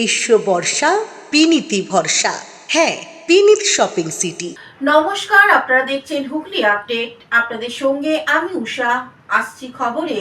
গ্রীষ্ম বর্ষা পিনিতি ভরসা। হ্যাঁ, পিনিত শপিং সিটি। নমস্কার, আপনারা দেখছেন হুগলি আপডেট। আপনাদের সঙ্গে আমি উষা। আসছি খবরে।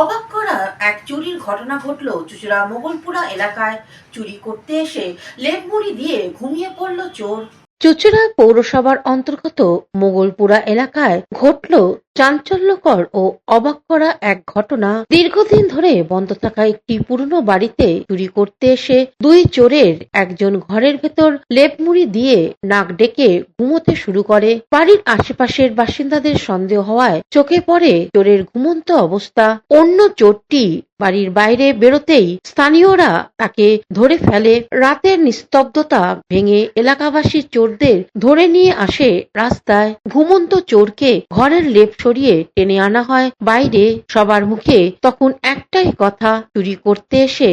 অবাক করা এক চুরির ঘটনা ঘটল চুচুড়া মোগলপুরা এলাকায়। চুরি করতে এসে লেপমুড়ি দিয়ে ঘুমিয়ে পড়ল চোর। চুচুড়া পৌরসভার অন্তর্গত মোগলপুরা এলাকায় ঘটল চাঞ্চল্যকর ও অবাক করা এক ঘটনা। দীর্ঘদিন ধরে বন্ধ থাকা একটি পুরনো বাড়িতে চুরি করতে এসে দুই চোরের একজন ঘরের ভেতর লেপমুড়ি দিয়ে নাক ডেকে ঘুমোতে শুরু করে। বাড়ির আশেপাশের বাসিন্দাদের সন্দেহ হওয়ায় চোখে পড়ে চোরের ঘুমন্ত অবস্থা। অন্য চোরটি বাড়ির বাইরে বেরোতেই স্থানীয়রা তাকে ধরে ফেলে। রাতের নিস্তব্ধতা ভেঙে এলাকাবাসী চোরদের ধরে নিয়ে আসে রাস্তায়। ঘুমন্ত চোরকে ঘরের লেপ সরিয়ে টেনে আনা হয় বাইরে। সবার মুখে তখন একটাই কথা, চুরি করতে এসে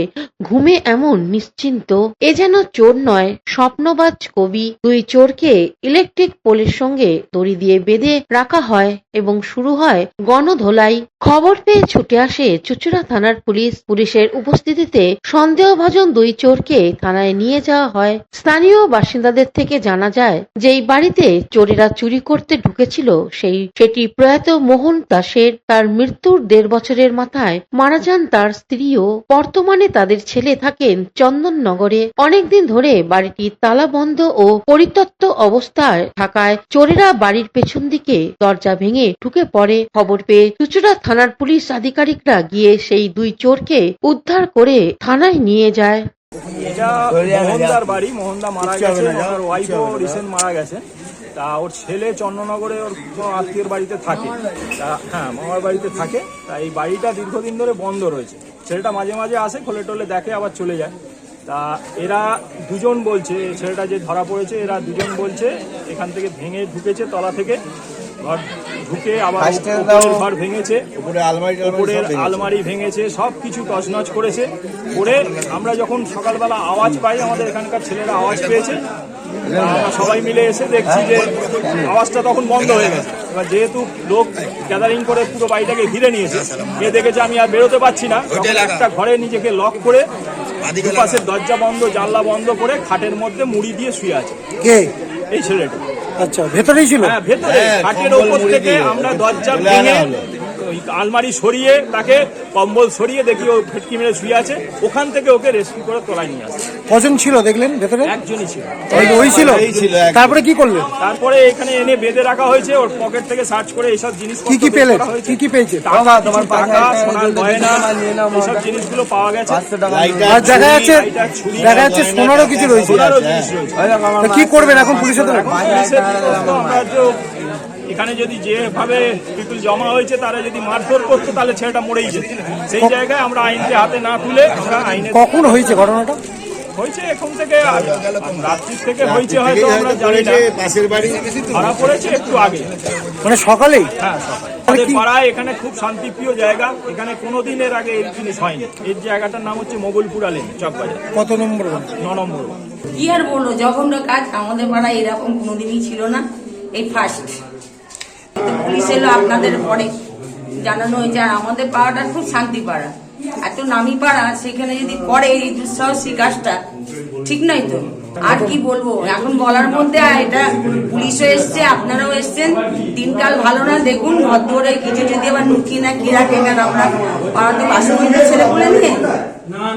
ঘুমে এমন নিশ্চিন্ত, এ যেন চোর নয়, স্বপ্নবাজ কবি। দুই চোরকে ইলেকট্রিক পোলের সঙ্গে দড়ি দিয়ে বেঁধে রাখা হয় এবং শুরু হয় গণধোলাই। খবর পেয়ে ছুটে আসে চুচুড়া থানার পুলিশের উপস্থিতিতে সন্দেহভাজন দুই চোরকে থানায় নিয়ে যাওয়া হয়। স্থানীয় বাসিন্দাদের থেকে জানা যায়, যেই বাড়িতে চোরেরা চুরি করতে ঢুকেছিল সেটি প্রয়াত মোহন দাসের। তার মৃত্যুর 1.5 বছরের মাথায় মারা যান তার স্ত্রীও। বর্তমানে তাদের ছেলে থাকেন চন্দননগরে। অনেকদিন ধরে বাড়িটি তালা বন্ধ ও পরিত্যক্ত অবস্থায় থাকায় চোরেরা বাড়ির পেছন দিকে দরজা ভেঙে ঢুকে পড়ে। খবর পেয়ে চুচুড়া থানার পুলিশ আধিকারিকরা গিয়ে সেই দুই চোরকে উদ্ধার করে থানায় নিয়ে যায়। এটা মোহনদার বাড়ি। মোহনদা মারা গেছে, ওনার ওয়াইফও রিসেন্ট মারা গেছে। তা ওর ছেলে চন্দননগরে ওর কোনো আত্মীয়ের বাড়িতে থাকে। তা হ্যাঁ, মামার বাড়িতে থাকে। তা এই বাড়িটা দীর্ঘদিন ধরে বন্ধ রয়েছে। ছেলেটা মাঝে মাঝে আসে, খোলে টোলে দেখে, আবার চলে যায়। তা এরা দুজন বলছে, ছেলেটা যে ধরা পড়েছে, এরা দুজন বলছে এখান থেকে ভেঙে ঢুকেছে, তলা থেকে ঘর ঢুকে আবার ঘর ভেঙেছে, উপরের আলমারি ভেঙেছে, সব কিছু তছনছ করেছে। করে আমরা যখন সকালবেলা আওয়াজ পাই, আমাদের এখানকার ছেলেরা আওয়াজ পেয়েছে, আমরা সবাই মিলে এসে দেখছি যে আওয়াজটা তখন বন্ধ হয়ে গেছে। এবার যেহেতু লোক গ্যাদারিং করে পুরো বাড়িটাকে ঘিরে নিয়েছে, এ দেখেছে আমি আর বেরোতে পারছি না, একটা ঘরে নিজেকে লক করে দুপাশের দরজা বন্ধ, জানলা বন্ধ করে খাটের মধ্যে মুড়ি দিয়ে শুয়ে আছে। কে? এই ছেলেটা। আচ্ছা, ভেতরেই ছিল? হ্যাঁ, ভেতরে খাটের ওপর থেকে আমরা দরজা ভেঙে আলমারি সরিয়ে, তাকে কম্বল সরিয়ে দেখি ও ফেটকি মেরে শুয়ে আছে। ওখান থেকে ওকে রেস্কিউ করে তোলায় নিয়ে আসে। কজন ছিল দেখলেন ভেতরে? একজনই ছিল। ওই ছিল? তারপরে কি করলেন? তারপরে এখানে এনে বেঁধে রাখা হয়েছে। ওর পকেট থেকে সার্চ করে এইসব জিনিস কি পেলেন? কি পেয়েছে? টাকা, সোনার গয়না, এইসব জিনিসগুলো পাওয়া গেছে। আর দেখা যাচ্ছে সোনারও কিছু রয়েছে। কি করবেন এখন পুলিশের? এখানে যদি যেভাবে পিপুল জমা হয়েছে, তারা যদি মারধর করতো তাহলে ছেলেটা মরেই যেত। সেই জায়গায় আমরা আইনকে হাতে না তুলে আমরা আইনে। কখন হয়েছে ঘটনাটা? হয়েছে এখন থেকে রাত্রির থেকে হয়েছে, হয়তো আমরা জানি না। পাশের বাড়ি ধরা পড়েছে একটু আগে, মানে সকালেই? হ্যাঁ, আমাদের পাড়ায় এখানে খুব শান্তিপ্রিয় জায়গা। এখানে কোনোদিন এর আগে এই জিনিস হয়নি। এই জায়গাটার নাম হচ্ছে মোগলপুরা লেন, চকবাজার। কত নম্বর? 9 নম্বর। কি আর বলবো, যখন কাজ আমাদের পাড়ায় এরকম কোনোদিনই ছিল না, এই ফার্স্ট। পুলিশ এলো আপনাদের পরে জানানো হয়েছে। আর আমাদের পাড়াটা খুব শান্তি পাড়া, এত নামি পাড়া, সেখানে যদি করে এই দুঃসাহসী কাজটা, ঠিক নয় তো। আর কি বলবো এখন বলার মধ্যে। এটা পুলিশও এসছে, আপনারাও এসছেন, দিনকাল ভালো না। দেখুন ঘর ধরে কিছু যদি আবার নুকি না কি রাখে, কেন আমরা পাড়াতে বাসন্তী ছেলে বলে নিয়ে,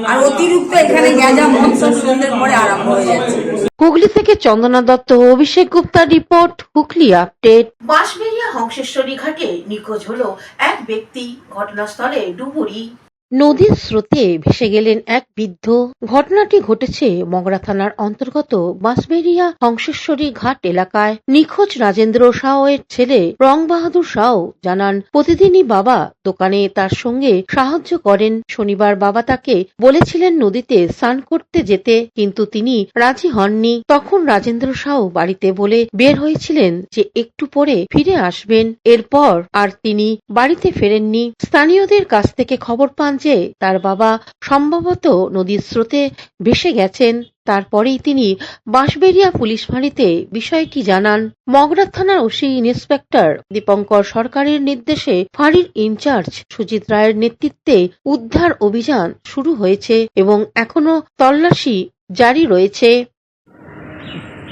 আর অতিরিক্ত এখানে গ্যাজা মদ সব সন্ধ্যের পরে আরম্ভ হয়ে যাচ্ছে। হুগলি থেকে চন্দনা দত্ত ও অভিষেক গুপ্তার রিপোর্ট, হুগলি আপডেট। বাঁশবেড়িয়া হংসেশ্বরী ঘাটে নিখোঁজ হলো এক ব্যক্তি। ঘটনাস্থলে ডুবুরি। নদীর স্রোতে ভেসে গেলেন এক বৃদ্ধ। ঘটনাটি ঘটেছে মগরা থানার অন্তর্গত বাঁশবেড়িয়া হংসেশ্বরী ঘাট এলাকায়। নিখোঁজ রাজেন্দ্র সাউয়ের ছেলে রং বাহাদুর সাউ জানান, প্রতিদিনই বাবা দোকানে তার সঙ্গে সাহায্য করেন। শনিবার বাবা তাকে বলেছিলেন নদীতে স্নান করতে যেতে, কিন্তু তিনি রাজি হননি। তখন রাজেন্দ্র সাউ বাড়িতে বলে বের হয়েছিলেন যে একটু পরে ফিরে আসবেন। এরপর আর তিনি বাড়িতে ফেরেননি। স্থানীয়দের কাছ থেকে খবর পান যে তার বাবা সম্ভবত নদীর স্রোতে ভেসে গেছেন। তারপরেই তিনি বাঁশবেড়িয়া পুলিশ ফাঁড়িতে বিষয়টি জানান। মগরা থানার ওসি ইন্সপেক্টর দীপঙ্কর সরকারের নির্দেশে ফাঁড়ির ইনচার্জ সুজিত রায়ের নেতৃত্বে উদ্ধার অভিযান শুরু হয়েছে এবং এখনো তল্লাশি জারি রয়েছে।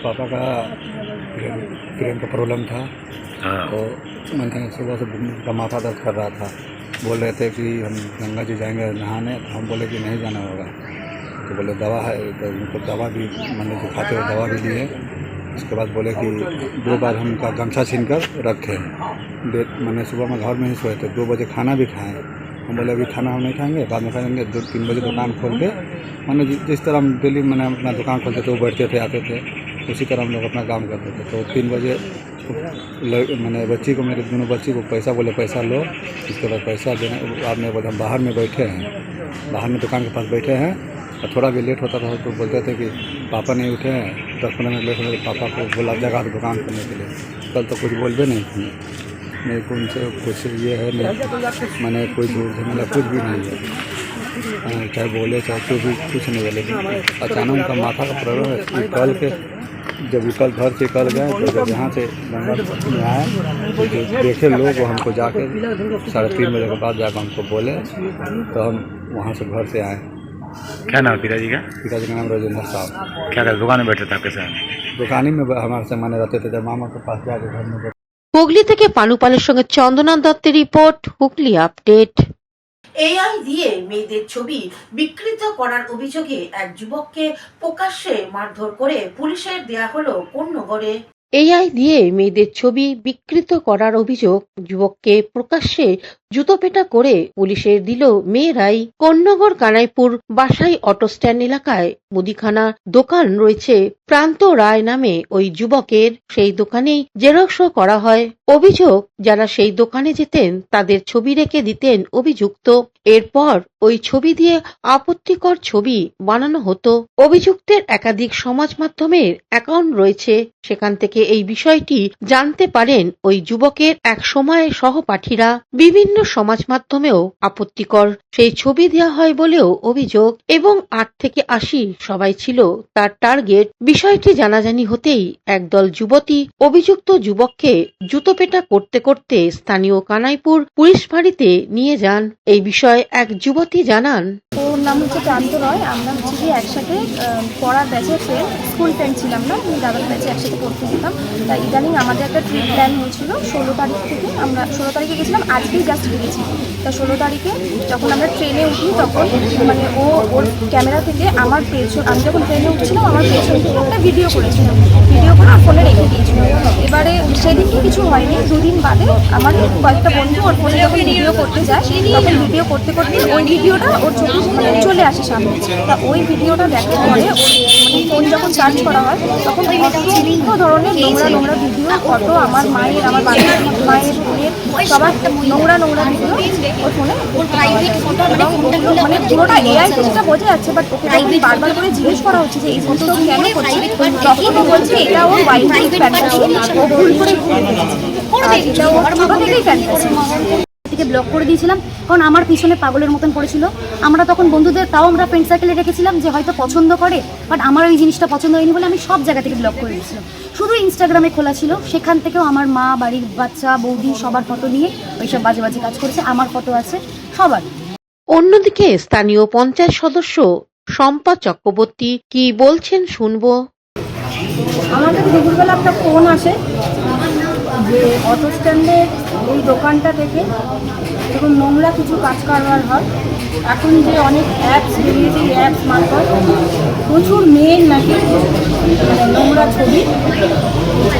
पापा का ब्रेन का प्रॉब्लम था, तो मैंने सुबह से का माथा दर्द कर रहा था। बोल रहे थे कि हम गंगा जी जाएंगे नहाने, तो हम बोले कि नहीं जाना होगा। तो बोले दवा है, तो उनको दवा भी मैंने जो खाते हुए दवा भी दी है। उसके बाद बोले कि 2 बार हमका गमछा छीन कर रखे। मैंने सुबह में घर में ही सोए थे, 2 बजे खाना भी खाएँ। हम बोले अभी खाना हम नहीं खाएंगे, बाद में खाएंगे। 2-3 बजे दुकान खोल के मैंने जिस तरह हम डेली मैंने अपना दुकान खोलते थे, वो बैठते थे आते थे, उसी तरह हम लोग अपना काम करते थे। तो 3 बजे मैंने बच्ची को, मेरे दोनों बच्ची को पैसा बोले पैसा लो। इसके बाद पैसा देने बाद में बोले हम बाहर में बैठे हैं, बाहर में दुकान के पास बैठे हैं। और थोड़ा भी लेट होता था तो बोलते थे कि पापा नहीं उठे हैं, 10-15 मिनट लेट होने तो पापा को बोला जगह दुकान खोलने के लिए। कल तो कुछ बोलते नहीं थे, मेरे को उनसे कुछ ये है नहीं, मैंने कोई झूठ झमेला कुछ भी नहीं है, चाहे बोले चाहे कोई भी कुछ नहीं है। लेकिन अचानक उनका माथा का प्रॉब्लम है। कल के जब कल घर से कल गए, तो जब यहाँ से गंगा में आए तो जो देखे लोग, वो हमको जाके 3:30 बजे के बाद जाकर हमको बोले, तो हम वहाँ से घर से आए। क्या नाम है पिताजी का? पिताजी का नाम राजेंद्र साहब। क्या कर दुकान में बैठे थे आपके साथ? दुकान ही में हमारे से माने रहते थे, जब मामा के पास जाके घर में बैठे। হুগলি থেকে পানুপালের সঙ্গে চন্দনাথ দত্তের রিপোর্ট, হুগলি আপডেট। এআই দিয়ে মেয়েদের ছবি বিকৃত করার অভিযোগে এক যুবককে প্রকাশ্যে মারধর করে পুলিশের দেয়া হলো কোন্নগরে। এআই দিয়ে মেয়েদের ছবি বিকৃত করার অভিযোগ যুবককে প্রকাশ্যে জুতোপেটা করে পুলিশের দিল মেয়েরাই। কোন্নগর কানাইপুর বাসাই অটো স্ট্যান্ড এলাকায় মুদিখানা দোকান রয়েছে। প্রান্ত রায় নামে ওই যুবকের, সেই দোকানেই জেরক্সও করা হয়। অভিযোগ, যারা সেই দোকানে যেতেন তাদের ছবি রেখে দিতেন অভিযুক্ত। এরপর ওই ছবি দিয়ে আপত্তিকর ছবি বানানো হতো। অভিযুক্তের একাধিক সমাজ মাধ্যমের অ্যাকাউন্ট রয়েছে, সেখান থেকে এই বিষয়টি জানতে পারেন ওই যুবকের এক সময়ের সহপাঠীরা। বিভিন্ন সমাজ মাধ্যমেও আপত্তিকর সেই ছবি দেওয়া হয় বলেও অভিযোগ, এবং 8 থেকে 80 সবাই ছিল তার টার্গেট। বিষয়টি জানাজানি হতেই একদল যুবতী অভিযুক্ত যুবককে জুতোপেটা করতে করতে স্থানীয় কানাইপুর পুলিশ ফাঁড়িতে নিয়ে যান। এই বিষয়ে এক যুবতী জানান, ওর নাম হচ্ছে প্রান্ত রয়। আমরা হচ্ছে কি একসাথে পড়ার ব্যাচে ফ্রেন্ড, স্কুল ফ্রেন্ড ছিলাম না, আমি দাদার ব্যাচে একসাথে পড়তে যেতাম। তাই ইদানিং আমাদের একটা ট্রিপ প্ল্যান হয়েছিল 16 তারিখ থেকে। আমরা 16 তারিখে গেছিলাম, আজকেই জাস্ট বেরিয়েছি। তা 16 তারিখে যখন আমরা ট্রেনে উঠি, তখন মানে ওর ক্যামেরা থেকে আমার পেছন, আমি যখন ট্রেনে উঠছিলাম আমার পেছন থেকে একটা ভিডিও করেছিলাম, ভিডিও করে ফোনে রেখে দিয়েছিল। এবারে সেদিনকে কিছু হয়নি, 2 দিন বাদে আমার কয়েকটা বন্ধু ওর ফোনে যখন ভিডিও করতে যায়, তখন ভিডিও করতে করতে ওই ভিডিওটা ওর চোখের সামনে চলে আসে সামনে। তা ওই ভিডিওটা দেখার পরে মানে ফোন যখন সার্চ করা হয়, তখন বিভিন্ন ধরনের নোংরা ভিডিও, ফটো, আমার মায়ের, আমার বাড়ির মায়ের, বোনের, সবার নোংরা ভিডিও ওর ফোনে। মানে পুরোটা এআই যেটা বোঝা যাচ্ছে, বাট ওকে বারবার করে জিজ্ঞেস করা হচ্ছে যে এই ফটো কেন করছে, তখন ও বলছে এটা ওর ওয়াইল্ড ফ্যান্টাসি, ও ভুল করে এটা ওর ছোটো থেকেই ফ্যান্টাসি। থেকে ব্লক করে দিয়েছিলাম, কারণ আমার পিছনে পাগলের মতন পড়েছিল। আমরা তখন বন্ধুদের, তাও আমরা ফ্রেন্ড সার্কেলে রেখেছিলাম যে হয়তো পছন্দ করে, বাট আমার ওই জিনিসটা পছন্দ হয়নি বলে আমি সব জায়গা থেকে ব্লক করে দিয়েছিলাম। শুধু ইনস্টাগ্রামে খোলা ছিল, সেখান থেকেও আমার মা, বাড়ির বাচ্চা, বৌদি সবার ফটো নিয়ে ওইসব বাজে বাজে কাজ করেছে। আমার ফটো আছে সবার। অন্যদিকে স্থানীয় পঞ্চায়েত সদস্য শম্পা চক্রবর্তী কি বলছেন শুনবো। আমাদের দুপুরবেলা একটা ফোন আসে যে অটো স্ট্যান্ডের এই দোকানটা থেকে এবং নোংরা কিছু কাজ কারবার হয়। এখন যে অনেক অ্যাপস বেরিয়েছে, এই অ্যাপস মারফত প্রচুর মেয়ের নাকি মানে নোংরা ছবি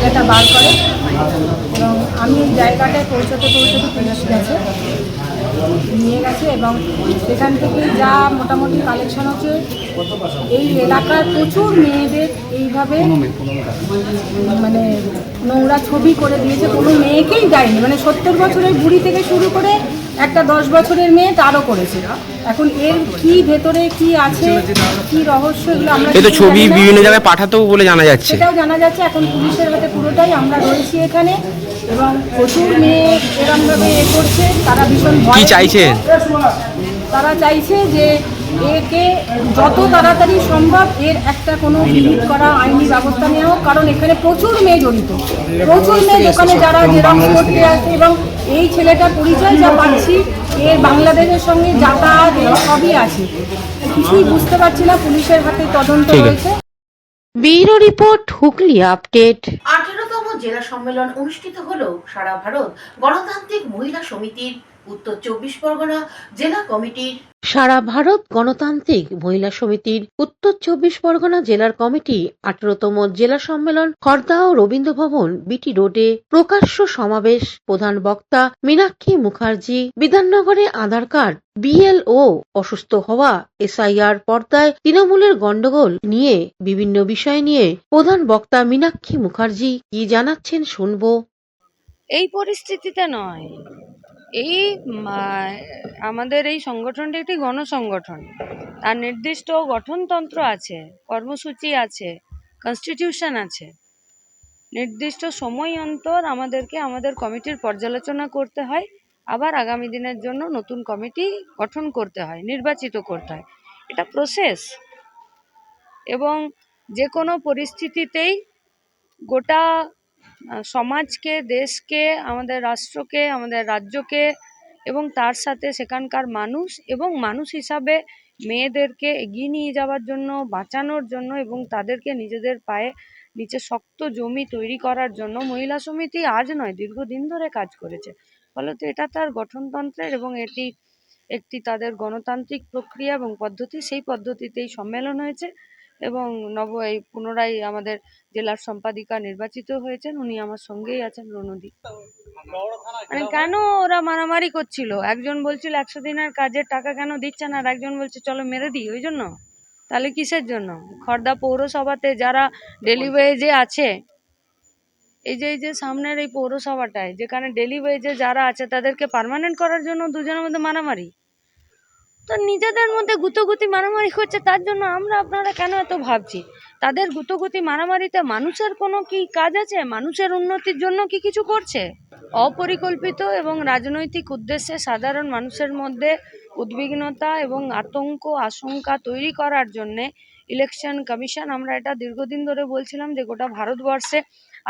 এটা বার করে। এবং আমি এই জায়গাটায় পৌঁছতে পুলিশ গেছে, নিয়ে গেছে, এবং সেখান থেকে যা মোটামুটি কালেকশন হচ্ছে, এই এলাকার প্রচুর মেয়েদের এইভাবে মানে নোংরা ছবি করে দিয়েছে। কোনো মেয়েকেই দেয়নি, মানে 70 বছরের বুড়ি থেকে শুরু করে একটা 10 বছরের মেয়ে তারও করেছে। এখন এর কি ভেতরে কি আছে, কি রহস্য, এগুলো আমরা ছবি বিভিন্ন জায়গায় পাঠাতেও বলে জানা যাচ্ছে, সেটাও জানা যাচ্ছে। এখন পুলিশের হাতে পুরোটাই, আমরা রয়েছি এখানে, এবং প্রচুর মেয়ে এরকমভাবে করছে। তারা ভীষণ ভয় চাইছে। তারা চাইছে যে একে যত তাড়াতাড়ি সম্ভব এর একটা কোনো বিহিত করা আইনি ব্যবস্থা নেওয়া হোক, কারণ এখানে প্রচুর মেয়ে জড়িত, প্রচুর মেয়ে দোকানে যারা জেরক্স করতে আসে, এবং এই ছেলেটার পরিচয় যা পাচ্ছি এর বাংলাদেশের সঙ্গে যাতায়াত এর সবই আছে। কিছুই বুঝতে পারছি না, পুলিশের হাতে তদন্ত রয়েছে। Bureau report, Hooghly update. 18তম জেলা সম্মেলন অনুষ্ঠিত হলো সারা ভারত গণতান্ত্রিক মহিলা সমিতির উত্তর 24 পরগনা জেলা কমিটির। সারা ভারত গণতান্ত্রিক মহিলা সমিতির উত্তর 24 পরগনা জেলার কমিটি 18তম জেলা সম্মেলন খড়দা ও রবীন্দ্র ভবন বিটি রোডে প্রকাশ্য সমাবেশ। প্রধান বক্তা মীনাক্ষী মুখার্জি। বিধাননগরে আধার কার্ড, বিএলও অসুস্থ হওয়া, এসআইআর, পর্দায় তৃণমূলের গন্ডগোল নিয়ে বিভিন্ন বিষয় নিয়ে প্রধান বক্তা মীনাক্ষী মুখার্জি কি জানাচ্ছেন শুনবো। এই পরিস্থিতিতে নয়, এই আমাদের এই সংগঠনটা একটি গণসংগঠন, তার নির্দিষ্ট গঠনতন্ত্র আছে, কর্মসূচি আছে, কনস্টিটিউশন আছে। নির্দিষ্ট সময় অন্তর আমাদেরকে আমাদের কমিটির পর্যালোচনা করতে হয়, আবার আগামী দিনের জন্য নতুন কমিটি গঠন করতে হয়, নির্বাচিত করতে হয়। এটা প্রসেস, এবং যে কোনো পরিস্থিতিতেই গোটা সমাজকে, দেশকে, আমাদের রাষ্ট্রকে, আমাদের রাজ্যকে এবং তার সাথে সেখানকার মানুষ এবং মানুষ হিসাবে মেয়েদেরকে এগিয়ে নিয়ে যাওয়ার জন্য, বাঁচানোর জন্য এবং তাদেরকে নিজেদের পায়ে নিচে শক্ত জমি তৈরি করার জন্য মহিলা সমিতি আজ নয়, দীর্ঘদিন ধরে কাজ করেছে। ফলত এটা তার গঠনতন্ত্রের এবং এটি একটি তাদের গণতান্ত্রিক প্রক্রিয়া এবং পদ্ধতি, সেই পদ্ধতিতেই সম্মেলন হয়েছে। এবং এই পুনরায় আমাদের জেলার সম্পাদিকা নির্বাচিত হয়েছেন, উনি আমার সঙ্গেই আছেন, রণদী। মানে কেন ওরা মারামারি করছিল? একজন বলছিল 100 দিনের কাজের টাকা কেন দিচ্ছে না, আর একজন বলছে চলো মেরে দিই, ওই জন্য? তাহলে কিসের জন্য? খড়দা পৌরসভাতে যারা ডেলি ওয়েজে আছে, এই যে সামনের এই পৌরসভাটায় যেখানে ডেলি ওয়েজে যারা আছে তাদেরকে পার্মানেন্ট করার জন্য দুজনের মধ্যে মারামারি। তো নিজেদের মধ্যে গুতোগুতি মারামারি করছে, তার জন্য আপনারা কেন এত ভাবছি? তাদের গুতোগুতি মারামারিতে মানুষের কোনো কি কাজ আছে? মানুষের উন্নতির জন্য কি কিছু করছে? অপরিকল্পিত এবং রাজনৈতিক উদ্দেশ্যে সাধারণ মানুষের মধ্যে উদ্বিগ্নতা এবং আতঙ্ক, আশঙ্কা তৈরি করার জন্যে ইলেকশন কমিশন, আমরা এটা দীর্ঘদিন ধরে বলছিলাম যে গোটা ভারতবর্ষে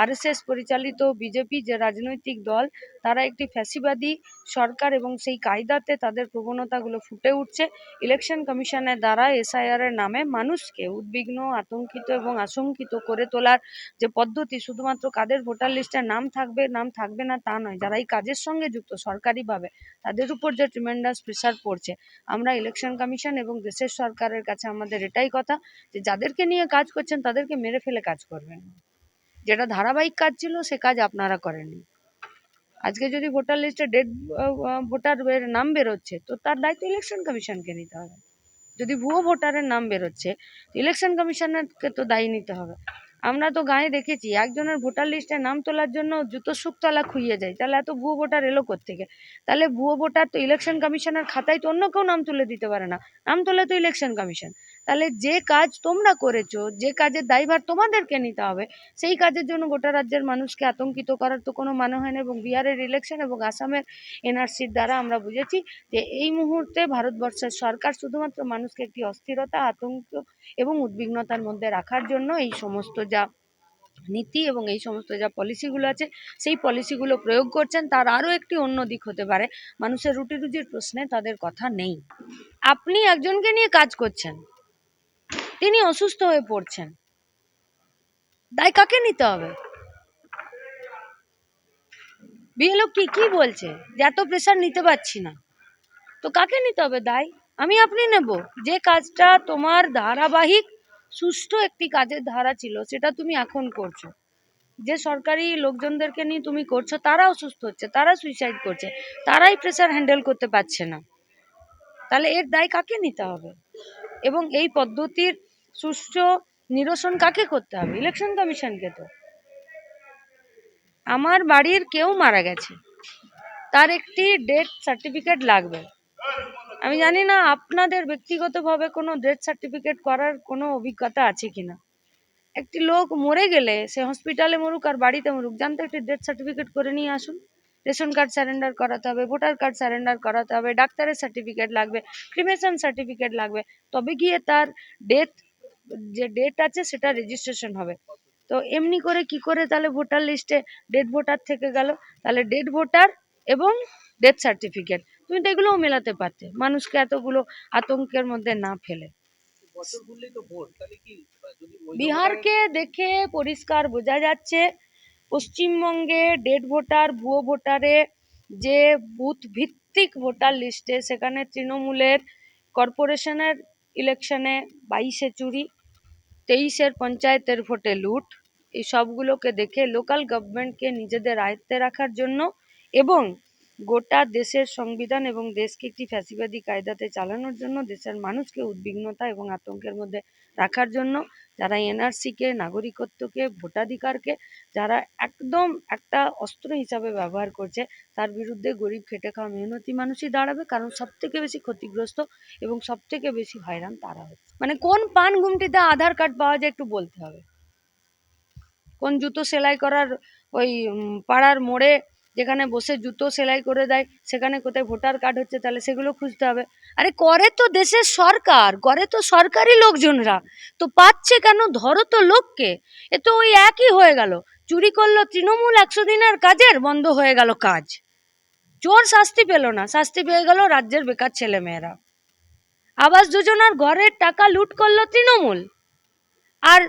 আরএসএস পরিচালিত বিজেপি যে রাজনৈতিক দল, তারা একটি ফ্যাসিবাদী সরকার এবং সেই কায়দাতে তাদের প্রবণতাগুলো ফুটে উঠছে। ইলেকশন কমিশনের দ্বারা এসআইআর এর নামে মানুষকে উদ্বিগ্ন, আতঙ্কিত এবং আশঙ্কিত করে তোলার যে পদ্ধতি, শুধুমাত্র কাদের ভোটার লিস্টে নাম থাকবে না তা নয়, যারা এই কাজের সঙ্গে যুক্ত সরকারিভাবে, তাদের উপর যে ট্রিমেন্ডাস প্রেসার পড়ছে। আমরা ইলেকশন কমিশন এবং দেশের সরকারের কাছে আমাদের এটাই কথা যে যাদেরকে নিয়ে কাজ করছেন তাদেরকে মেরে ফেলে কাজ করবেন। যেটা ধারাবাহিক কাজ ছিল সে কাজ আপনারা করেননি। আজকে যদি ভোটার লিস্টে ডেড ভোটারের নাম বেরোচ্ছে তো তার দায়িত্ব ইলেকশন কমিশনকে নিতে হবে। যদি ভুয়ো ভোটারের নাম বেরোচ্ছে ইলেকশন কমিশনারকে তো দায়ী নিতে হবে। আমরা তো গায়ে দেখেছি একজনের ভোটার লিস্টে নাম তোলার জন্য জুতো শুকতলা খুইয়ে যায়, তাহলে এত ভুয়ো ভোটার এলো কোত্থেকে? তাহলে ভুয়ো ভোটার তো ইলেকশন কমিশনের খাতায় তো অন্য কেউ নাম তুলে দিতে পারে না, নাম তোলে তো ইলেকশন কমিশন। তাহলে যে কাজ তোমরা করেছো, যে কাজের দায়ভার তোমাদেরকে নিতে হবে, সেই কাজের জন্য গোটা রাজ্যের মানুষকে আতঙ্কিত করার তো কোনো মানে হয় না। এবং বিহারের ইলেকশন এবং আসামের এনআরসির দ্বারা আমরা বুঝেছি যে এই মুহূর্তে ভারতবর্ষের সরকার শুধুমাত্র মানুষকে একটি অস্থিরতা, আতঙ্ক এবং উদ্বিগ্নতার মধ্যে রাখার জন্য এই সমস্ত যা নীতি এবং এই সমস্ত যা পলিসিগুলো আছে সেই পলিসিগুলো প্রয়োগ করছেন। তার আরও একটি অন্য দিক হতে পারে, মানুষের রুটি রুজির প্রশ্নে তাদের কথা নেই। আপনি একজনকে নিয়ে কাজ করছেন, তিনি অসুস্থ হয়ে পড়ছেন, দায় কাকে নিতে হবে? বিএলও কি বলছে যে এত প্রেশার নিতে পারছি না, তো কাকে নিতে হবে দায়? আমি আপনি নেব? যে কাজটা তোমার ধারাবাহিক সুষ্ঠু একটি কাজের ধারা ছিল সেটা তুমি এখন করছো, যে সরকারি লোকজনদেরকে নিয়ে তুমি করছো তারা অসুস্থ হচ্ছে, তারা সুইসাইড করছে, তারাই প্রেশার হ্যান্ডেল করতে পারছে না, তাহলে এর দায় কাকে নিতে হবে? এবং এই পদ্ধতির সুষ্ঠু নিরসন কাকে করতে হবে? ইলেকশন কমিশনকে। তো আমার বাড়ির কেউ মারা গেছে, তার একটি ডেথ সার্টিফিকেট লাগবে। আমি জানি না আপনাদের ব্যক্তিগতভাবে কোনো ডেথ সার্টিফিকেট করার কোনো অভিজ্ঞতা আছে কিনা। একটি লোক মরে গেলে সে হসপিটালে মরুক আর বাড়িতে মরুক, জানতে একটি ডেথ সার্টিফিকেট করে নিয়ে আসুন। রেশন কার্ড স্যারেন্ডার করাতে হবে, ভোটার কার্ড স্যারেন্ডার করাতে হবে, ডাক্তারের সার্টিফিকেট লাগবে, ক্রিমেশন সার্টিফিকেট লাগবে, তবে গিয়ে তার যে ডেট আছে সেটা রেজিস্ট্রেশন হবে। তো এমনি করে কি করে তাহলে ভোটার লিস্টে ডেড ভোটার থেকে গেল? তাহলে ডেড ভোটার এবং ডেথ সার্টিফিকেট তুমি তো এগুলোও মেলাতে পারতে, মানুষকে এতগুলো আতঙ্কের মধ্যে না ফেলে। বিহারকে দেখে পরিষ্কার বোঝা যাচ্ছে পশ্চিমবঙ্গে ডেড ভোটার ভুয়ো ভোটারে যে বুথ ভিত্তিক ভোটার লিস্টে সেখানে তৃণমূলের কর্পোরেশনের ইলেকশনে 22-এ চুরি, 23-এর পঞ্চায়েতের ভোটে লুট, এই সবগুলোকে দেখে লোকাল গভর্নমেন্টকে নিজেদের আয়ত্তে রাখার জন্য এবং গোটা দেশের সংবিধান এবং দেশকে একটি ফ্যাসিবাদী কায়দাতে চালানোর জন্য, দেশের মানুষকে উদ্বিগ্নতা এবং আতঙ্কের মধ্যে রাখার জন্য যারা এনআরসিকে, নাগরিকত্বকে, ভোটাধিকারকে যারা একদম একটা অস্ত্র হিসাবে ব্যবহার করছে, তার বিরুদ্ধে গরিব খেটে খাওয়া মেহনতি মানুষই দাঁড়াবে। কারণ সব থেকে বেশি ক্ষতিগ্রস্ত এবং সব থেকে বেশি হয়রান তারা হচ্ছে। মানে কোন পান গুমটিতে আধার কার্ড পাওয়া যায় একটু বলতে হবে, কোন জুতো সেলাই করার ওই পাড়ার মোড়ে যেখানে বসে জুতো সেলাই করে দেয় সেখানে কোথায় ভোটার কার্ড হচ্ছে, তাহলে সেগুলো খুঁজতে হবে। আরে করে তো দেশের সরকার, করে তো সরকারি লোকজনরা, তো পাচ্ছে কেন? ধরো তো লোককে। এ তো ওই একই হয়ে গেল, চুরি করলো তৃণমূল, 100 দিনের কাজের বন্ধ হয়ে গেল কাজ, চোর শাস্তি পেল না, শাস্তি পেয়ে গেল রাজ্যের বেকার ছেলে মেয়েরা। আবাস যোজনার ঘরের টাকা লুট করলো তৃণমূল, আর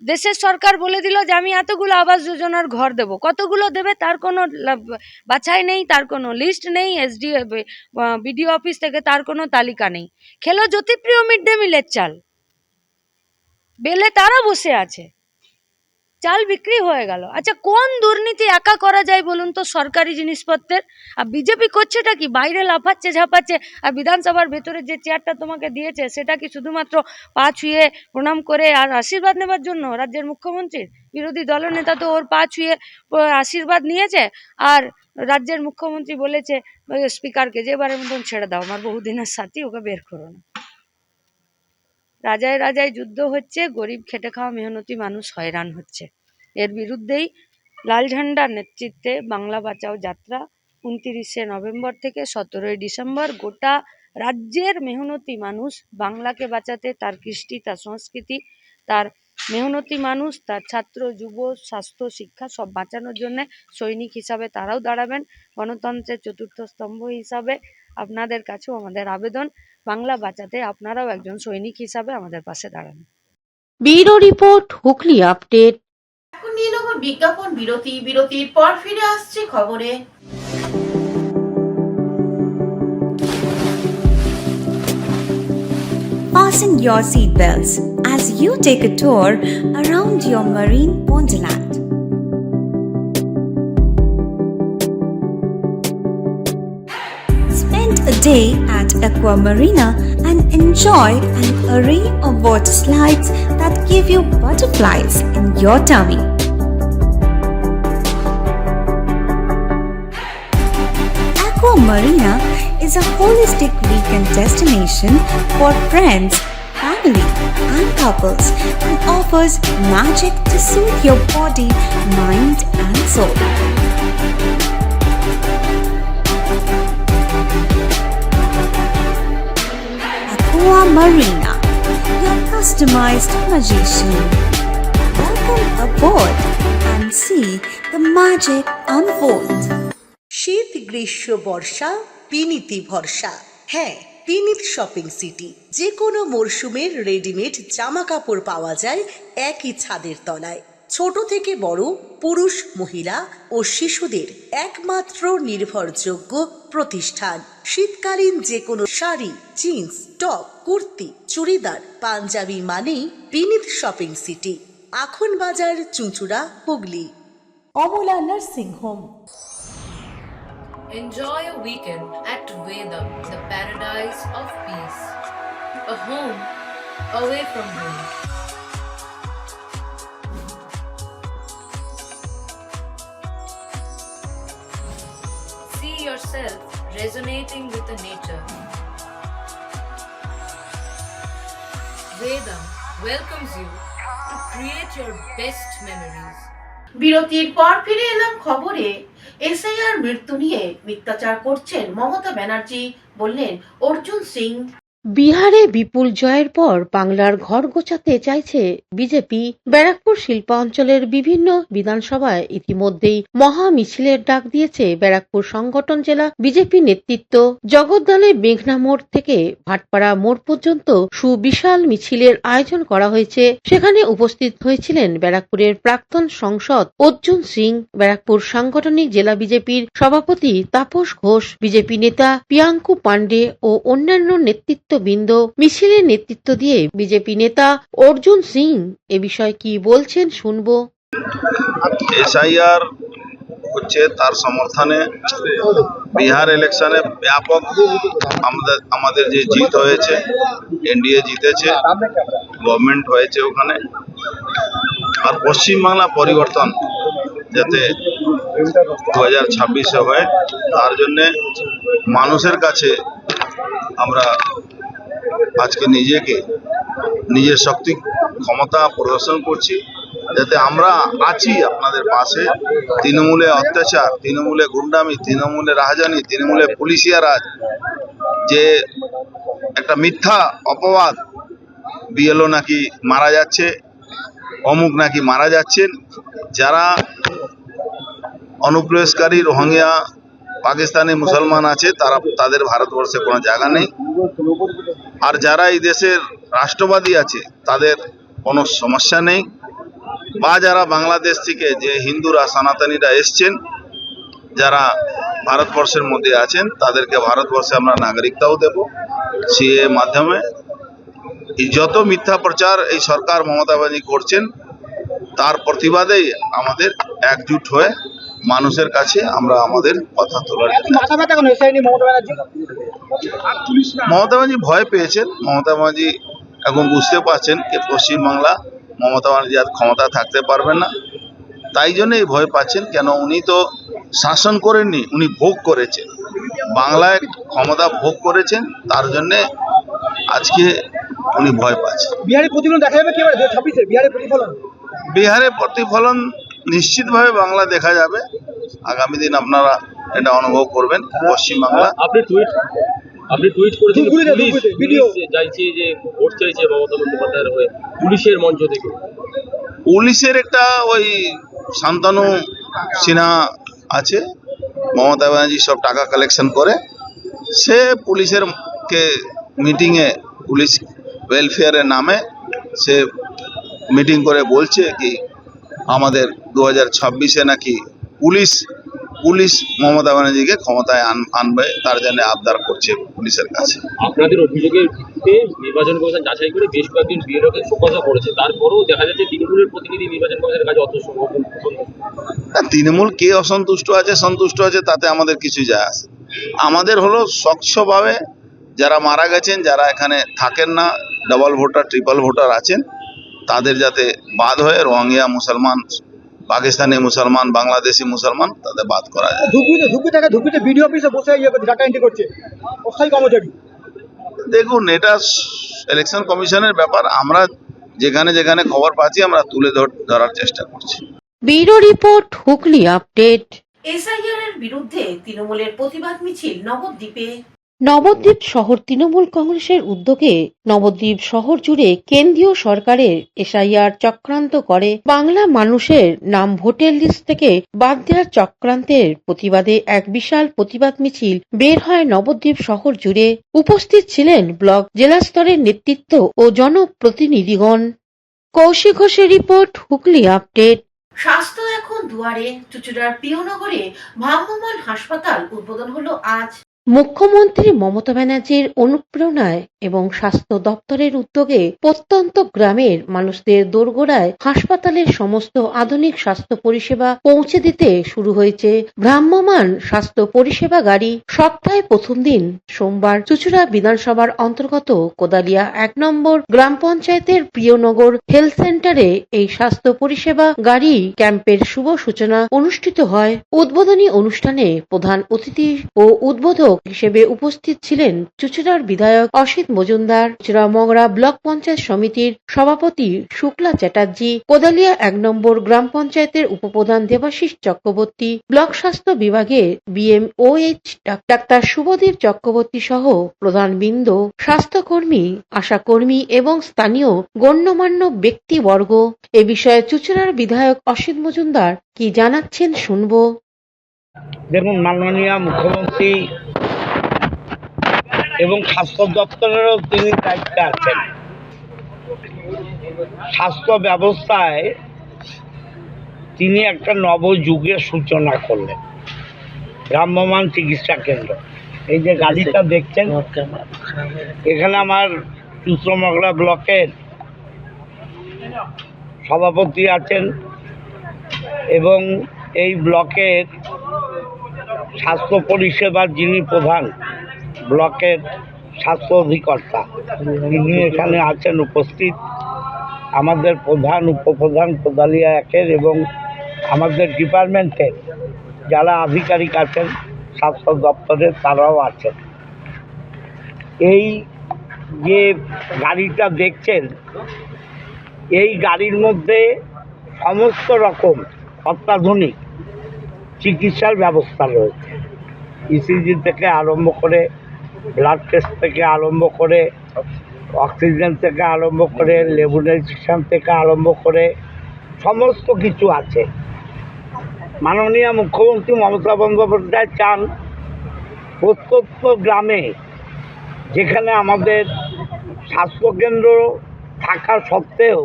দেশের সরকার বলে দিল যে আমি এতগুলো আবাস যোজনার ঘর দেব। কতগুলো দেবে তার কোনো বাছাই নেই, তার কোনো লিস্ট নেই, বিডিও অফিস থেকে তার কোনো তালিকা নেই। খেলো জ্যোতিপ্রিয় মিড ডে মিলের চাল, বেলে তারা বসে আছে, চাল বিক্রি হয়ে গেল। আচ্ছা, কোন দুর্নীতি একা করা যায় বলুন তো সরকারি জিনিসপত্রের? আর বিজেপি করছেটা কি? বাইরে লাফাচ্ছে ঝাপাচ্ছে, আর বিধানসভার ভেতরে যে চেয়ারটা তোমাকে দিয়েছে সেটা কি শুধুমাত্র পা ছুঁয়ে প্রণাম করে আর আশীর্বাদ নেবার জন্য? রাজ্যের মুখ্যমন্ত্রীর বিরোধী দলনেতা তো ওর পা ছুঁয়ে আশীর্বাদ নিয়েছে, আর রাজ্যের মুখ্যমন্ত্রী বলেছে স্পিকারকে যে এবারের মতন ছেড়ে দাও, আমার বহুদিনের সাথী, ওকে বের করো না। রাজায় রাজায় যুদ্ধ হচ্ছে, গরিব খেটে খাওয়া মেহনতি মানুষ হয়রান হচ্ছে। এর বিরুদ্ধেই লাল ঝান্ডার নেতৃত্বে বাংলা বাঁচাও যাত্রা 29শে নভেম্বর থেকে 17ই ডিসেম্বর গোটা রাজ্যের মেহনতি মানুষ বাংলাকে বাঁচাতে, তার কৃষ্টি, তার সংস্কৃতি, তার মেহনতি মানুষ, তার ছাত্র যুব স্বাস্থ্য শিক্ষা সব বাঁচানোর জন্য সৈনিক হিসাবে তারাও দাঁড়াবেন। গণতন্ত্রের চতুর্থ স্তম্ভ হিসাবে আপনাদের কাছেও আমাদের আবেদন, বাংলা বাঁচাতে আপনারাও একজন সৈনিক হিসাবে আমাদের পাশে দাঁড়ান। Bureau report, Hooghly update. এখন নিয়ে নেব বিজ্ঞাপন বিরতি। বিরতির পর ফিরে আসছে খবরে। Fasten your seatbelts as you take a tour around your marine wonderland. Spend a day at Aqua Marina and enjoy an array of water slides that give you butterflies in your tummy. Aqua Marina is a holistic weekend destination for friends, family, and couples and offers magic to soothe your body, mind, and soul. Aqua Marina, your customized magician. Welcome aboard and see the magic unfold. শীত, গ্রীষ্ম, বর্ষা, বিনীতি ভরসা। হ্যাঁ, বিনীত shopping city. যে কোনো মরশুমের readymade জামা কাপড় পাওয়া যায় একই ছাদের তলায়। ছোট থেকে বড়, পুরুষ, মহিলা ও শিশুদের একমাত্র নির্ভরযোগ্য প্রতিষ্ঠান। শীতকালীন যে কোনো শাড়ি, জিন্স, টপ, কুর্তি, চুড়িদার, পাঞ্জাবি মানেই Vinit shopping city. Akhan Bazar, Chuchura, Hooghly. Amala nursing home. Enjoy a weekend at Vedam, the paradise of peace. A home away from home. See yourself resonating with the nature. Vedam welcomes you to create your best memories. বিরতির পর ফিরে এলাম খবরে। SIR মৃত্যু নিয়ে মিথ্যাচার করছেন মমতা ব্যানার্জি, বললেন অর্জুন সিং। বিহারে বিপুল জয়ের পর বাংলার ঘর গোছাতে চাইছে বিজেপি। ব্যারাকপুর শিল্পাঞ্চলের বিভিন্ন বিধানসভায় ইতিমধ্যেই মহা মিছিলের ডাক দিয়েছে ব্যারাকপুর সংগঠন জেলা বিজেপি নেতৃত্ব। জগদ্দলে মেঘনা মোড় থেকে ভাটপাড়া মোড় পর্যন্ত সুবিশাল মিছিলের আয়োজন করা হয়েছে। সেখানে উপস্থিত হয়েছিলেন ব্যারাকপুরের প্রাক্তন সাংসদ অর্জুন সিং, ব্যারাকপুর সাংগঠনিক জেলা বিজেপির সভাপতি তাপস ঘোষ, বিজেপি নেতা প্রিয়াঙ্কু পান্ডে ও অন্যান্য নেতৃত্ব বৃন্দ। মিছিলের নেতৃত্ব দিয়ে বিজেপি নেতা অর্জুন সিং এ বিষয়ে কি বলছেন শুনবো। এসআইআর হচ্ছে তার সমর্থনে বিহার ইলেকশনে ব্যাপক আমাদের যে জিত হয়েছে, এনডিএ জিতেছে, গভর্নমেন্ট হয়েছে ওখানে। আর পশ্চিমবাংলা পরিবর্তন যাতে 2026 হয় তার জন্যে মানুষের কাছে আমরা আজকে নিজের শক্তি ক্ষমতা প্রদর্শন করছি, যাতে আমরা আছি আপনাদের পাশে। তৃণমূলে অত্যাচার, তৃণমূলে গুন্ডামি, তৃণমূলে রাজধানী, তৃণমূলে পুলিশিয়া রাজ, যে একটা মিথ্যা অপবাদ বিএলও নাকি মারা যাচ্ছে, অমুক নাকি মারা যাচ্ছেন, যারা অনুপ্রবেশকারী রোহিঙ্গা পাকিস্তানি মুসলমান আছে তাদের ভারতবর্ষে কোনো জায়গা নেই। আর যারা এই দেশের রাষ্ট্রবাদী আছে তাদের কোনো সমস্যা নেই। বা যারা বাংলাদেশ থেকে যে হিন্দুরা সনাতনীরা এসছেন, যারা ভারতবর্ষের মধ্যে আছেন, তাদেরকে ভারতবর্ষে আমরা নাগরিকতাও দেব সিএ মাধ্যমে। এই যত মিথ্যা প্রচার এই সরকার মমতা ব্যানার্জি করছেন, তার প্রতিবাদেই আমাদের একজুট হয়ে মানুষের কাছে আমরা আমাদের কথা তোলার। মমতা ব্যানার্জি ভয় পেয়েছেন। মমতা ব্যানার্জি এখন বুঝতে পারছেন যে পশ্চিমবাংলা মমতা ব্যানার্জি আর ক্ষমতা থাকতে পারবেন না, তাই জন্য এই ভয় পাচ্ছেন। কেন উনি তো শাসন করেননি, উনি ভোগ করেছেন, বাংলায় ক্ষমতা ভোগ করেছেন, তার জন্য আজকে উনি ভয় পাচ্ছেন। বিহারে প্রতিফলন দেখা যাবে কি বিহারে প্রতিফলন নিশ্চিতভাবে বাংলা দেখা যাবে। আগামী দিন আপনারা এটা অনুভব করবেন। পশ্চিমবাংলা আপনি টুইট করেছেন পুলিশ চাইছে যে ভোট চাইছে মমতা বন্দ্যোপাধ্যায়ের হয়ে পুলিশের মঞ্চ থেকে। পুলিশের একটা ওই শান্তনু সিনহা আছে, মমতা ব্যানার্জি সব টাকা কালেকশন করে, সে পুলিশের কে মিটিংয়ে পুলিশ ওয়েলফেয়ারের নামে সে মিটিং করে বলছে কি আমাদের 2026-এ নাকি পুলিশ মমতা ব্যানার্জিকে ক্ষমতায় আনবে, তার জন্য আবদার করছে পুলিশের কাছে। আপনাদের অভিযোগের ভিত্তিতে নির্বাচন কমিশন যাচাই করে বেশ কয়েকজন বিএলওকে শোকজা করেছে, তারপরেও দেখা যাচ্ছে তৃণমূলের প্রতিনিধি নির্বাচন কমিশনের কাছে তৃণমূল কে অসন্তুষ্ট আছে সন্তুষ্ট আছে তাতে আমাদের কিছু যায় আসে। আমাদের হলো স্বচ্ছভাবে যারা মারা গেছেন, যারা এখানে থাকেন না, ডাবল ভোটার ট্রিপল ভোটার আছেন, তাদের যাতে বাদ হয়ে রোহিঙ্গা মুসলমান, পাকিস্তানি মুসলমান, বাংলাদেশি মুসলমান তাদের বাদ করা যায়। দেখুন, এটা ইলেকশন কমিশনের ব্যাপার। আমরা যেখানে যেখানে খবর পাচ্ছি আমরা তুলে ধরার চেষ্টা করছি। Bureau report, Hooghly update. SIR এর বিরুদ্ধে তৃণমূলের প্রতিবাদ মিছিল নবদ্বীপে। নবদ্বীপ শহর তৃণমূল কংগ্রেসের উদ্যোগে নবদ্বীপ শহর জুড়ে কেন্দ্রীয় সরকারের এসআইআর চক্রান্ত করে বাংলা মানুষের নাম ভোটার লিস্ট থেকে বাদ দেওয়ার চক্রান্তের প্রতিবাদে এক বিশাল প্রতিবাদ মিছিল বের হয় নবদ্বীপ শহর জুড়ে। উপস্থিত ছিলেন ব্লক জেলা স্তরের নেতৃত্ব ও জনপ্রতিনিধিগণ। কৌশিক ঘোষের রিপোর্ট, হুগলি আপডেট। স্বাস্থ্য এখন দুয়ারে। চুঁচুড়ার প্রিয়নগরে ভ্রাম্যমাণ হাসপাতাল উদ্বোধন হলো আজ। মুখ্যমন্ত্রী মমতা ব্যানার্জির অনুপ্রেরণায় এবং স্বাস্থ্য দপ্তরের উদ্যোগে প্রত্যন্ত গ্রামের মানুষদের দোরগোড়ায় হাসপাতালের সমস্ত আধুনিক স্বাস্থ্য পরিষেবা পৌঁছে দিতে শুরু হয়েছে ভ্রাম্যমাণ স্বাস্থ্য পরিষেবা গাড়ি। সপ্তাহে প্রথম দিন সোমবার চুঁচুড়া বিধানসভার অন্তর্গত কোদালিয়া 1 নম্বর গ্রাম পঞ্চায়েতের প্রিয়নগর হেলথ সেন্টারে এই স্বাস্থ্য পরিষেবা গাড়ি ক্যাম্পের শুভ সূচনা অনুষ্ঠিত হয়। উদ্বোধনী অনুষ্ঠানে প্রধান অতিথি ও উদ্বোধক হিসেবে উপস্থিত ছিলেন চুঁচুড়ার বিধায়ক অসিত মজুমদার, চুঁচুড়া মংরা ব্লক পঞ্চায়েত সমিতির সভাপতি শুক্লা চ্যাটার্জি, কোদালিয়া 1 নম্বর গ্রাম পঞ্চায়েতের উপপ্রধান দেবাশিস চক্রবর্তী, ব্লক স্বাস্থ্য বিভাগের BMOH ডাক্তার শুভদীপ চক্রবর্তী সহ প্রধানবৃন্দ, স্বাস্থ্যকর্মী, আশাকর্মী এবং স্থানীয় গণ্যমান্য ব্যক্তিবর্গ। এ বিষয়ে চুঁচুড়ার বিধায়ক অসিত মজুমদার কি জানাচ্ছেন শুনবো। দেখুন, মাননীয় মুখ্যমন্ত্রী এবং স্বাস্থ্য দপ্তরেরও তিনি দায়িত্বে আছেন। স্বাস্থ্য ব্যবস্থায় তিনি একটা নবযুগের সূচনা করলেন, ভ্রাম্যমাণ চিকিৎসা কেন্দ্র। এই যে গাড়িটা দেখছেন, এখানে আমার চুঁচুড়া ব্লকের সভাপতি আছেন এবং এই ব্লকের স্বাস্থ্য পরিষেবার যিনি প্রধান, ব্লকের স্বাস্থ্য অধিকর্তা, তিনি এখানে আছেন উপস্থিত। আমাদের প্রধান, উপপ্রধান কোদালিয়া 1-এর এবং আমাদের ডিপার্টমেন্টের যারা আধিকারিক আছেন স্বাস্থ্য দপ্তরের, তারাও আছেন। এই যে গাড়িটা দেখছেন, এই গাড়ির মধ্যে সমস্ত রকম অত্যাধুনিক চিকিৎসার ব্যবস্থা রয়েছে। ECG থেকে আরম্ভ করে, ব্লাড টেস্ট থেকে আরম্ভ করে, অক্সিজেন থেকে আরম্ভ করে, লেবুলাইজেশন থেকে আরম্ভ করে সমস্ত কিছু আছে। মাননীয় মুখ্যমন্ত্রী মমতা বন্দ্যোপাধ্যায় চান প্রত্যন্ত গ্রামে, যেখানে আমাদের স্বাস্থ্যকেন্দ্র থাকা সত্ত্বেও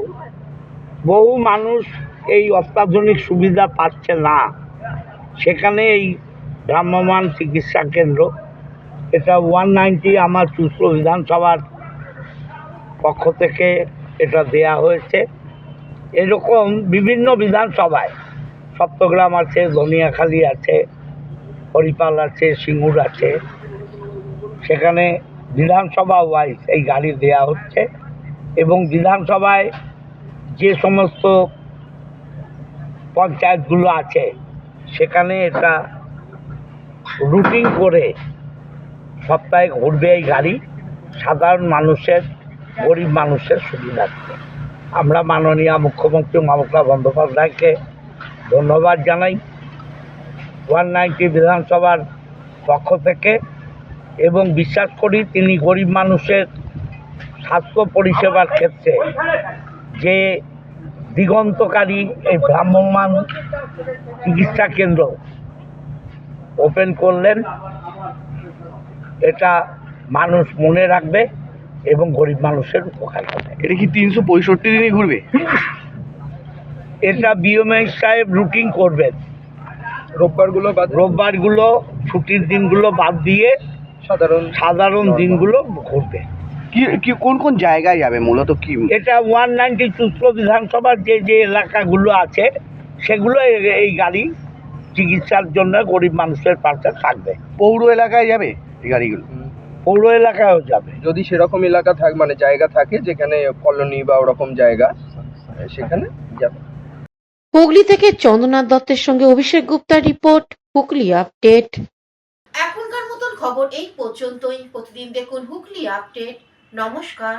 বহু মানুষ এই অত্যাধুনিক সুবিধা পাচ্ছে না, সেখানে এই ভ্রাম্যমাণ চিকিৎসা কেন্দ্র, এটা 190 আমার চুঁচুড়া বিধানসভার পক্ষ থেকে এটা দেয়া হয়েছে। এরকম বিভিন্ন বিধানসভায়, সপ্তগ্রাম আছে, ধনিয়াখালী আছে, হরিপাল আছে, সিঙ্গুর আছে, সেখানে বিধানসভা ওয়াইজ এই গাড়ি দেয়া হচ্ছে। এবং বিধানসভায় যে সমস্ত পঞ্চায়েতগুলো আছে সেখানে এটা রুটিং করে সপ্তাহে ঘুরবে এই গাড়ি, সাধারণ মানুষের, গরিব মানুষের সুবিধার্থে। আমরা মাননীয় মুখ্যমন্ত্রী মমতা বন্দ্যোপাধ্যায়কে ধন্যবাদ জানাই 190 বিধানসভার পক্ষ থেকে, এবং বিশ্বাস করি তিনি গরিব মানুষের স্বাস্থ্য পরিষেবার ক্ষেত্রে যে দিগন্তকারী এই ভ্রাম্যমাণ চিকিৎসা কেন্দ্র ওপেন করলেন, এটা মানুষ মনে রাখবে এবং গরিব মানুষের উপকার হবে। এটা কি 365 দিনই ঘুরবে? এটা BMOH সাহেব রুটিন করবেন, রোববারগুলো ছুটির দিনগুলো বাদ দিয়ে সাধারণ দিনগুলো ঘুরবে। কি কোন কোন জায়গায় যাবে মূলত? কি এটা 190 চুঁচুড়া বিধানসভার যে যে এলাকাগুলো আছে সেগুলো এই গাড়ি চিকিৎসার জন্য গরিব মানুষের পাশে থাকবে। পৌর এলাকায় যাবে এই গাড়িগুলো? পৌর এলাকায়ও যাবে, যদি সেরকম এলাকা থাকে, মানে জায়গা থাকে যেখানে কলোনি বা ওরকম জায়গা, সেখানে যাবে। হুগলি থেকে চন্দ্রনাথ দত্তের সঙ্গে অভিষেক গুপ্তার রিপোর্ট, হুগলি আপডেট। এখনকার মতন খবর এই পর্যন্তই। প্রতিদিন দেখুন হুগলি আপডেট। নমস্কার।